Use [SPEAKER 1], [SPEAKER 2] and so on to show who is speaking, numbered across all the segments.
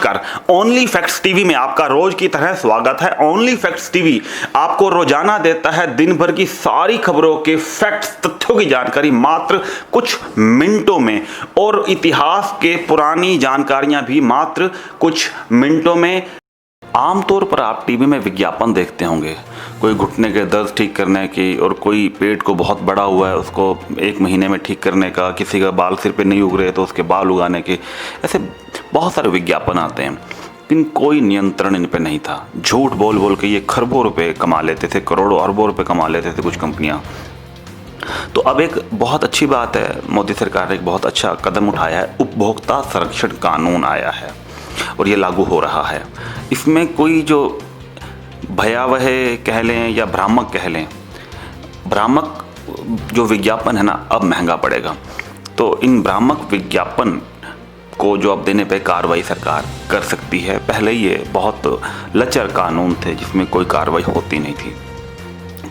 [SPEAKER 1] नमस्कार, only facts TV में आपका रोज की तरह स्वागत है। ओनली फैक्ट्स टीवी आपको रोजाना देता है दिन भर की सारी खबरों के फैक्ट्स, तथ्यों की जानकारी मात्र कुछ मिनटों में, और इतिहास के पुरानी जानकारियां भी मात्र कुछ मिनटों में। आमतौर पर आप टीवी में विज्ञापन देखते होंगे, कोई घुटने के दर्द ठीक करने की, और कोई पेट को बहुत बड़ा हुआ है उसको 1 महीने में ठीक करने का, किसी का बाल सिर पे नहीं उग रहे तो उसके बाल उगाने के, ऐसे बहुत सारे विज्ञापन आते हैं। लेकिन कोई नियंत्रण इन पे नहीं था। झूठ बोल बोल के ये खरबों रुपए कमा लेते थे, करोड़ों अरबों रुपए कमा लेते थे कुछ कंपनियां। तो अब एक बहुत अच्छी बात है, मोदी सरकार ने एक बहुत अच्छा कदम उठाया है। उपभोक्ता संरक्षण कानून आया है और ये लागू हो रहा है। इसमें कोई जो भयावह कह लें या भ्रामक कह लें, भ्रामक जो विज्ञापन है ना, अब महंगा पड़ेगा। तो इन भ्रामक विज्ञापन को जो अब देने पे कार्रवाई सरकार कर सकती है। पहले ये बहुत लचर कानून थे जिसमें कोई कार्रवाई होती नहीं थी।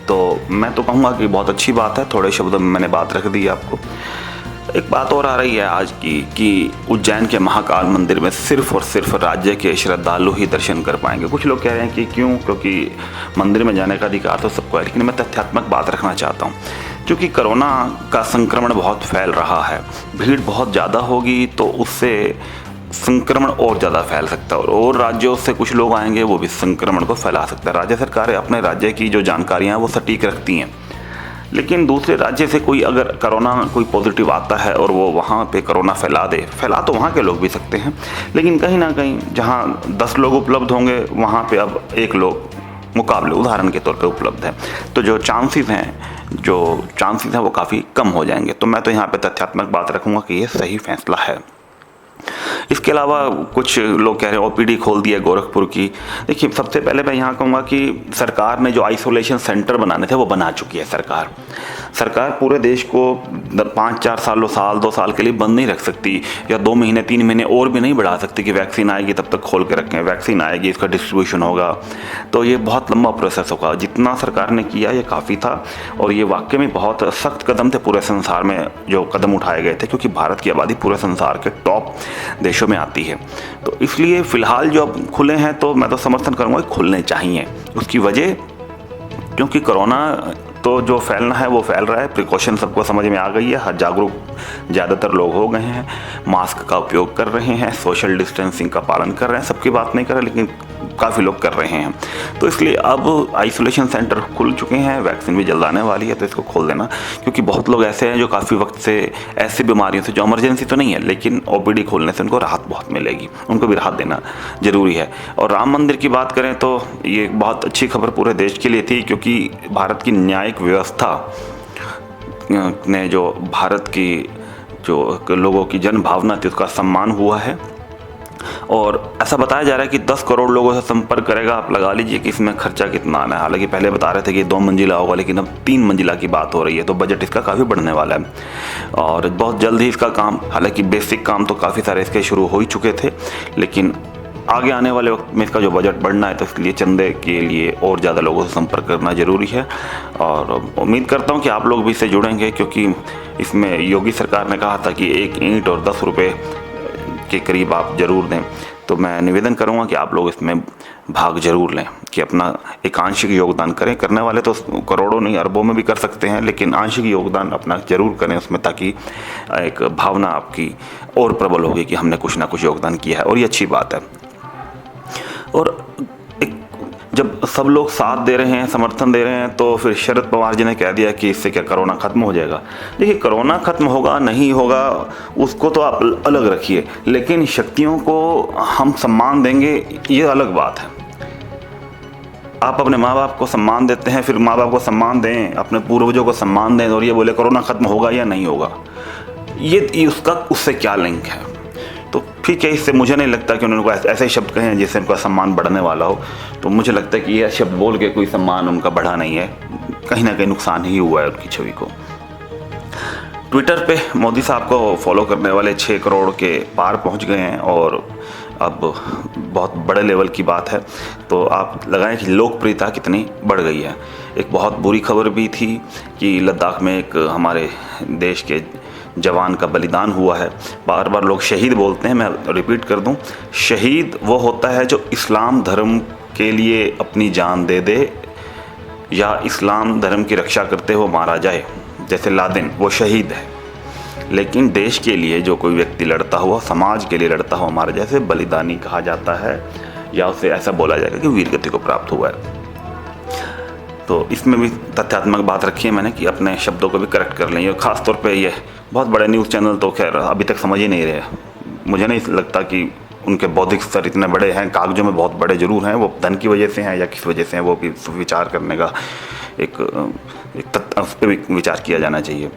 [SPEAKER 1] तो मैं तो कहूँगा कि बहुत अच्छी बात है। थोड़े शब्दों में मैंने बात रख दी आपको। एक बात और आ रही है आज की कि उज्जैन के महाकाल मंदिर में सिर्फ और सिर्फ राज्य के श्रद्धालु ही दर्शन कर पाएंगे। कुछ लोग कह रहे हैं कि क्यों, क्योंकि मंदिर में जाने का अधिकार तो सबको है। लेकिन मैं तथ्यात्मक बात रखना चाहता हूँ, क्योंकि कोरोना का संक्रमण बहुत फैल रहा है। भीड़ बहुत ज़्यादा होगी तो उससे संक्रमण और ज़्यादा फैल सकता है, और राज्यों से कुछ लोग आएंगे वो भी संक्रमण को फैला सकता है। राज्य सरकारें अपने राज्य की जो जानकारियाँ हैं वो सटीक रखती हैं, लेकिन दूसरे राज्य से कोई अगर कोरोना कोई पॉजिटिव आता है और वो वहाँ पे कोरोना फैला तो वहाँ के लोग भी सकते हैं। लेकिन कहीं ना कहीं जहाँ 10 लोग उपलब्ध होंगे वहाँ पे अब 1 लोग मुकाबले उदाहरण के तौर पे उपलब्ध है, तो जो चांसेस हैं वो काफ़ी कम हो जाएंगे। तो मैं तो यहाँ पे तथ्यात्मक बात रखूँगा कि ये सही फैसला है। इसके अलावा कुछ लोग कह रहे हैं ओपीडी खोल दिया गोरखपुर की। देखिए, सबसे पहले मैं यहाँ कहूँगा कि सरकार ने जो आइसोलेशन सेंटर बनाने थे वो बना चुकी है। सरकार पूरे देश को 5-4 साल 2 साल के लिए बंद नहीं रख सकती, या 2 महीने 3 महीने और भी नहीं बढ़ा सकती कि वैक्सीन आएगी तब तक खोल के रखें। वैक्सीन आएगी, इसका डिस्ट्रीब्यूशन होगा, तो ये बहुत लंबा प्रोसेस होगा। जितना सरकार ने किया ये काफ़ी था, और ये वाकई में बहुत सख्त कदम थे पूरे संसार में जो कदम उठाए गए थे, क्योंकि भारत की आबादी पूरे संसार के टॉप देशों में आती है। तो इसलिए फ़िलहाल जो अब खुले हैं तो मैं तो समर्थन करूँगा कि खुलने चाहिए। उसकी वजह, क्योंकि कोरोना तो जो फैलना है वो फैल रहा है। प्रिकॉशन सबको समझ में आ गई है, हर जागरूक ज़्यादातर लोग हो गए हैं, मास्क का उपयोग कर रहे हैं, सोशल डिस्टेंसिंग का पालन कर रहे हैं। सबकी बात नहीं कर रहे लेकिन काफ़ी लोग कर रहे हैं। तो इसलिए अब आइसोलेशन सेंटर खुल चुके हैं, वैक्सीन भी जल्द आने वाली है, तो इसको खोल देना। क्योंकि बहुत लोग ऐसे हैं जो काफ़ी वक्त से ऐसी बीमारियों से, जो इमरजेंसी तो नहीं है लेकिन ओपीडी खोलने से उनको राहत बहुत मिलेगी, उनको भी राहत देना ज़रूरी है। और राम मंदिर की बात करें तो ये बहुत अच्छी खबर पूरे देश के लिए थी, क्योंकि भारत की न्यायिक व्यवस्था ने जो भारत की जो लोगों की जन भावना थी उसका सम्मान हुआ है। और ऐसा बताया जा रहा है कि 10 करोड़ लोगों से संपर्क करेगा। आप लगा लीजिए कि इसमें खर्चा कितना आना है। हालांकि पहले बता रहे थे कि 2 मंजिला होगा, लेकिन अब 3 मंजिला की बात हो रही है, तो बजट इसका काफ़ी बढ़ने वाला है और बहुत जल्द ही इसका काम, हालांकि बेसिक काम तो काफ़ी सारे इसके शुरू हो ही चुके थे, लेकिन आगे आने वाले वक्त में इसका जो बजट बढ़ना है तो इसके लिए चंदे के लिए और ज़्यादा लोगों से संपर्क करना ज़रूरी है। और उम्मीद करता हूँ कि आप लोग भी इससे जुड़ेंगे, क्योंकि इसमें योगी सरकार ने कहा था कि 1 ईंट और 10 रुपये के करीब आप ज़रूर दें। तो मैं निवेदन करूँगा कि आप लोग इसमें भाग जरूर लें, कि अपना एक आंशिक योगदान करें। करने वाले तो करोड़ों नहीं अरबों में भी कर सकते हैं, लेकिन आंशिक योगदान अपना जरूर करें उसमें, ताकि एक भावना आपकी और प्रबल होगी कि हमने कुछ ना कुछ योगदान किया है, और ये अच्छी बात है। और जब सब लोग साथ दे रहे हैं, समर्थन दे रहे हैं, तो फिर शरद पवार जी ने कह दिया कि इससे क्या कोरोना ख़त्म हो जाएगा। देखिए, कोरोना ख़त्म होगा नहीं होगा उसको तो आप अलग रखिए, लेकिन शक्तियों को हम सम्मान देंगे ये अलग बात है। आप अपने माँ बाप को सम्मान देते हैं, फिर माँ बाप को सम्मान दें, अपने पूर्वजों को सम्मान दें, और ये बोले कोरोना ख़त्म होगा या नहीं होगा, ये उसका उससे क्या लिंक है? तो ठीक है, इससे मुझे नहीं लगता कि उन्होंने ऐसे शब्द कहे हैं जिससे उनका सम्मान बढ़ने वाला हो। तो मुझे लगता है कि यह शब्द बोल के कोई सम्मान उनका बढ़ा नहीं है, कहीं ना कहीं नुकसान ही हुआ है उनकी छवि को। ट्विटर पे मोदी साहब को फॉलो करने वाले 6 करोड़ के पार पहुंच गए हैं, और अब बहुत बड़े लेवल की बात है। तो आप लगाएं कि लोकप्रियता कितनी बढ़ गई है। एक बहुत बुरी खबर भी थी कि लद्दाख में एक हमारे देश के जवान का बलिदान हुआ है। बार बार लोग शहीद बोलते हैं, मैं रिपीट कर दूं, शहीद वो होता है जो इस्लाम धर्म के लिए अपनी जान दे दे या इस्लाम धर्म की रक्षा करते हुए मारा जाए। जैसे लादेन, वो शहीद है। लेकिन देश के लिए जो कोई व्यक्ति लड़ता हुआ, समाज के लिए लड़ता हुआ मारा जाए, जैसे बलिदानी कहा जाता है या उसे ऐसा बोला जाएगा कि वीर गति को प्राप्त हुआ है। तो इसमें भी तथ्यात्मक बात रखी है मैंने कि अपने शब्दों को भी करेक्ट कर लें। और ख़ास तौर पे ये बहुत बड़े न्यूज़ चैनल तो खैर अभी तक समझ ही नहीं रहे। मुझे नहीं लगता कि उनके बौद्धिक स्तर इतने बड़े हैं, कागजों में बहुत बड़े ज़रूर हैं, वो धन की वजह से हैं या किस वजह से हैं, वो भी विचार करने का एक उस पर भी विचार किया जाना चाहिए।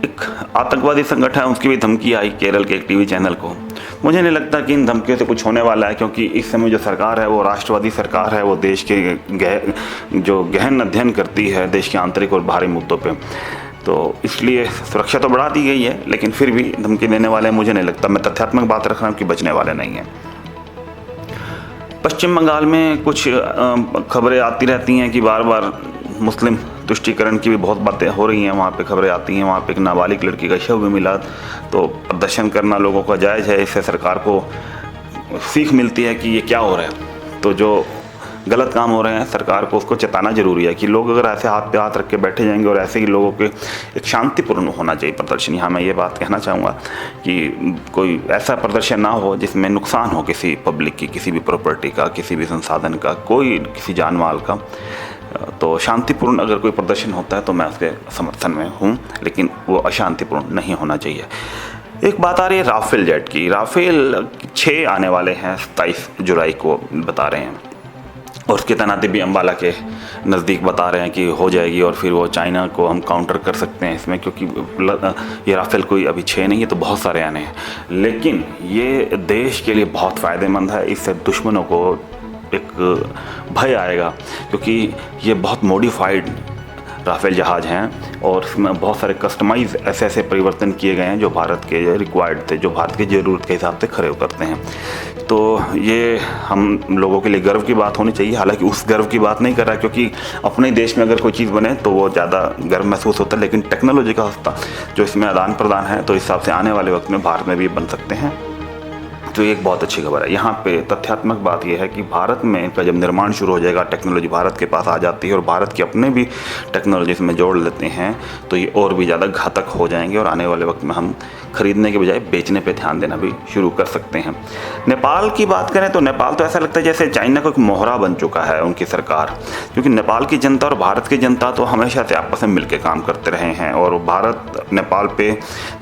[SPEAKER 1] एक आतंकवादी संगठन, उसकी भी धमकी आई केरल के एक टीवी चैनल को। मुझे नहीं लगता कि इन धमकियों से कुछ होने वाला है, क्योंकि इस समय जो सरकार है वो राष्ट्रवादी सरकार है, वो देश के जो गहन अध्ययन करती है देश के आंतरिक और बाहरी मुद्दों पे, तो इसलिए सुरक्षा तो बढ़ा दी गई है, लेकिन फिर भी धमकी देने वाले मुझे नहीं लगता, मैं तथ्यात्मक बात रख रहा हूँ कि बचने वाले नहीं हैं। पश्चिम बंगाल में कुछ खबरें आती रहती हैं कि बार बार मुस्लिम तुष्टीकरण की भी बहुत बातें हो रही हैं, वहाँ पे खबरें आती हैं। वहाँ पे एक नाबालिग लड़की का शव भी मिला, तो प्रदर्शन करना लोगों का जायज़ है, इससे सरकार को सीख मिलती है कि ये क्या हो रहा है। तो जो गलत काम हो रहे हैं सरकार को उसको चेताना जरूरी है कि लोग अगर ऐसे हाथ पे हाथ रख के बैठे जाएंगे, और ऐसे ही लोगों के एक शांतिपूर्ण होना चाहिए प्रदर्शन। यहाँ मैं ये बात कहना चाहूँगा कि कोई ऐसा प्रदर्शन ना हो जिसमें नुकसान हो किसी पब्लिक की, किसी भी प्रॉपर्टी का, किसी भी संसाधन का, कोई किसी जान माल का। तो शांतिपूर्ण अगर कोई प्रदर्शन होता है तो मैं उसके समर्थन में हूँ, लेकिन वो अशांतिपूर्ण नहीं होना चाहिए। एक बात आ रही है राफेल जेट की। राफेल 6 आने वाले हैं 27 जुलाई को बता रहे हैं, और उसकी तैनाती भी अम्बाला के नज़दीक बता रहे हैं कि हो जाएगी, और फिर वो चाइना को हम काउंटर कर सकते हैं इसमें, क्योंकि ये राफेल कोई अभी 6 नहीं है तो बहुत सारे आने हैं। लेकिन ये देश के लिए बहुत फ़ायदेमंद है, इससे दुश्मनों को एक भय आएगा, क्योंकि ये बहुत मॉडिफाइड राफेल जहाज़ हैं और इसमें बहुत सारे कस्टमाइज ऐसे परिवर्तन किए गए हैं जो भारत के रिक्वायर्ड थे, जो भारत की ज़रूरत के हिसाब से खरे उतरते हैं। तो ये हम लोगों के लिए गर्व की बात होनी चाहिए। हालांकि उस गर्व की बात नहीं कर रहा, क्योंकि अपने देश में अगर कोई चीज़ बने तो वो ज़्यादा गर्व महसूस होता है, लेकिन टेक्नोलॉजी का हस्ता जो इसमें आदान प्रदान है, तो इस हिसाब से आने वाले वक्त में भारत में भी बन सकते हैं। तो एक बहुत अच्छी खबर है। यहाँ पे तथ्यात्मक बात यह है कि भारत में इनका जब निर्माण शुरू हो जाएगा, टेक्नोलॉजी भारत के पास आ जाती है और भारत की अपने भी टेक्नोलॉजी इसमें जोड़ लेते हैं, तो ये और भी ज़्यादा घातक हो जाएंगे, और आने वाले वक्त में हम खरीदने के बजाय बेचने पे ध्यान देना भी शुरू कर सकते हैं। नेपाल की बात करें तो नेपाल तो ऐसा लगता है जैसे चाइना का एक मोहरा बन चुका है उनकी सरकार, क्योंकि नेपाल की जनता और भारत की जनता तो हमेशा से आपस में मिलकर काम करते रहे हैं, और भारत नेपाल पे,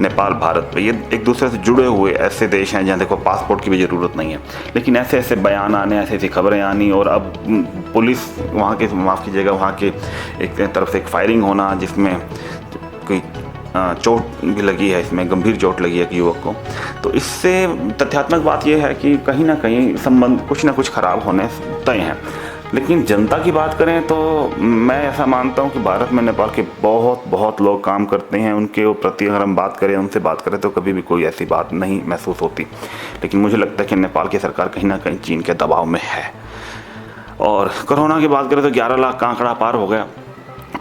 [SPEAKER 1] नेपाल भारत पे, ये एक दूसरे से जुड़े हुए ऐसे देश हैं जहाँ देखो पासपोर्ट की भी ज़रूरत नहीं है। लेकिन ऐसे ऐसे बयान आने, ऐसी ऐसी खबरें आनी, और अब पुलिस वहाँ के, माफ़ कीजिएगा, वहाँ के एक तरफ से एक फायरिंग होना जिसमें कोई चोट भी लगी है, इसमें गंभीर चोट लगी है एक युवक को। तो इससे तथ्यात्मक बात यह है कि कहीं ना कहीं संबंध कुछ ना कुछ खराब होने तय हैं। लेकिन जनता की बात करें तो मैं ऐसा मानता हूं कि भारत में नेपाल के बहुत लोग काम करते हैं, उनके प्रति अगर हम बात करें, उनसे बात करें तो कभी भी कोई ऐसी बात नहीं महसूस होती। लेकिन मुझे लगता है कि नेपाल की सरकार कहीं ना कहीं चीन के दबाव में है। और कोरोना की बात करें तो 11 लाख का आंकड़ा पार हो गया।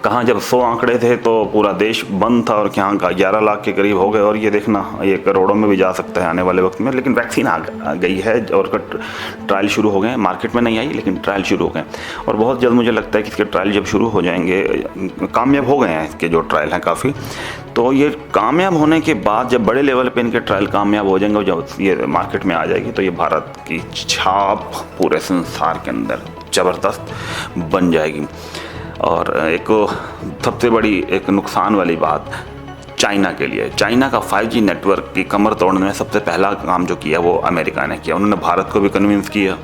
[SPEAKER 1] कहाँ जब 100 आंकड़े थे तो पूरा देश बंद था, और यहाँ का 11 लाख के करीब हो गए, और ये देखना ये करोड़ों में भी जा सकता है आने वाले वक्त में। लेकिन वैक्सीन आ गई है और ट्रायल शुरू हो गए, मार्केट में नहीं आई लेकिन ट्रायल शुरू हो गए, और बहुत जल्द मुझे लगता है कि इसके ट्रायल जब शुरू हो जाएंगे, कामयाब हो गए हैं इसके जो ट्रायल हैं काफ़ी, तो ये कामयाब होने के बाद जब बड़े लेवल पे इनके ट्रायल कामयाब हो जाएंगे और जब ये मार्केट में आ जाएगी, तो ये भारत की छाप पूरे संसार के अंदर ज़बरदस्त बन जाएगी। और एक सबसे बड़ी एक नुकसान वाली बात चाइना के लिए, चाइना का 5G नेटवर्क की कमर तोड़ने में सबसे पहला काम जो किया वो अमेरिका ने किया। उन्होंने भारत को भी कन्विंस किया।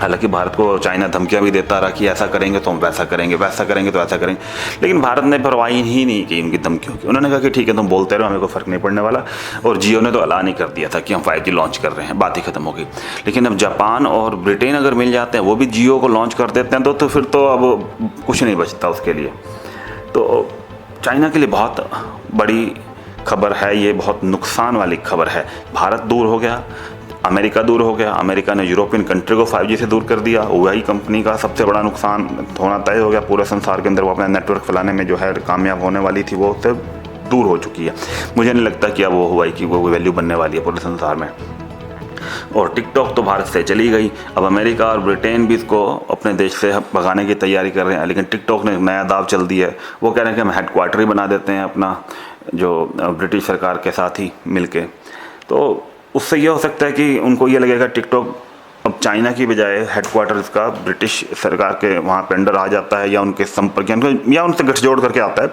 [SPEAKER 1] हालांकि भारत को चाइना धमकियां भी देता रहा कि ऐसा करेंगे तो हम वैसा करेंगे, वैसा करेंगे तो ऐसा करेंगे, लेकिन भारत ने परवाह ही नहीं की उनकी धमकियों की। उन्होंने कहा कि ठीक है तुम बोलते रहो, हमें कोई फ़र्क नहीं पड़ने वाला। और जियो ने तो ऐलान ही कर दिया था कि हम 5G लॉन्च कर रहे हैं, बात ही खत्म हो गई। लेकिन अब जापान और ब्रिटेन अगर मिल जाते हैं, वो भी जियो को लॉन्च कर देते हैं, तो फिर तो अब कुछ नहीं बचता उसके लिए। तो चाइना के लिए बहुत बड़ी खबर है ये, बहुत नुकसान वाली खबर है। भारत दूर हो गया, अमेरिका दूर हो गया, अमेरिका ने यूरोपियन कंट्री को 5G से दूर कर दिया, वही कंपनी का सबसे बड़ा नुकसान होना तय हो गया पूरे संसार के अंदर। वो अपना नेटवर्क फैलाने में जो है कामयाब होने वाली थी, वो उससे दूर हो चुकी है। मुझे नहीं लगता कि अब वो हुआ कि वो वैल्यू बनने वाली है पूरे संसार में। और टिकटॉक तो भारत से चली गई, अब अमेरिका और ब्रिटेन भी इसको अपने देश से भगाने की तैयारी कर रहे हैं, लेकिन टिकटॉक ने एक नया दाव चल दिया है। वो कह रहे हैं कि हम हेडक्वार्टर ही बना देते हैं अपना, जो ब्रिटिश सरकार के साथ ही मिलके। तो उससे ये हो सकता है कि उनको ये लगेगा टिकटॉक अब चाइना की बजाय हेडक्वार्टर इसका ब्रिटिश सरकार के वहाँ पे अंडर आ जाता है, या उनके संपर्क या उनसे गठजोड़ करके आता है,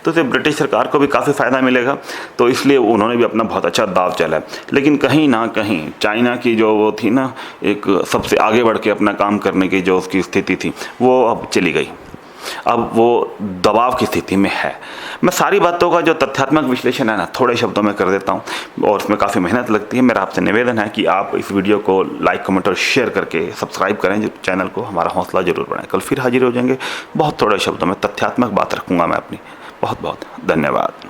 [SPEAKER 1] तो इससे ब्रिटिश सरकार को भी काफ़ी फ़ायदा मिलेगा। तो इसलिए उन्होंने भी अपना बहुत अच्छा दाव चला है। लेकिन कहीं ना कहीं चाइना की जो वो थी ना, एक सबसे आगे बढ़ के अपना काम करने की जो उसकी स्थिति थी, वो अब चली गई। अब वो दबाव की स्थिति में है। मैं सारी बातों का जो तथ्यात्मक विश्लेषण है ना, थोड़े शब्दों में कर देता हूँ, और उसमें काफ़ी मेहनत लगती है। मेरा आपसे निवेदन है कि आप इस वीडियो को लाइक, कमेंट और शेयर करके सब्सक्राइब करें जो चैनल को, हमारा हौसला जरूर बढ़ाएं। कल फिर हाजिर हो जाएंगे, बहुत थोड़े शब्दों में तथ्यात्मक बात रखूँगा मैं अपनी। बहुत बहुत धन्यवाद।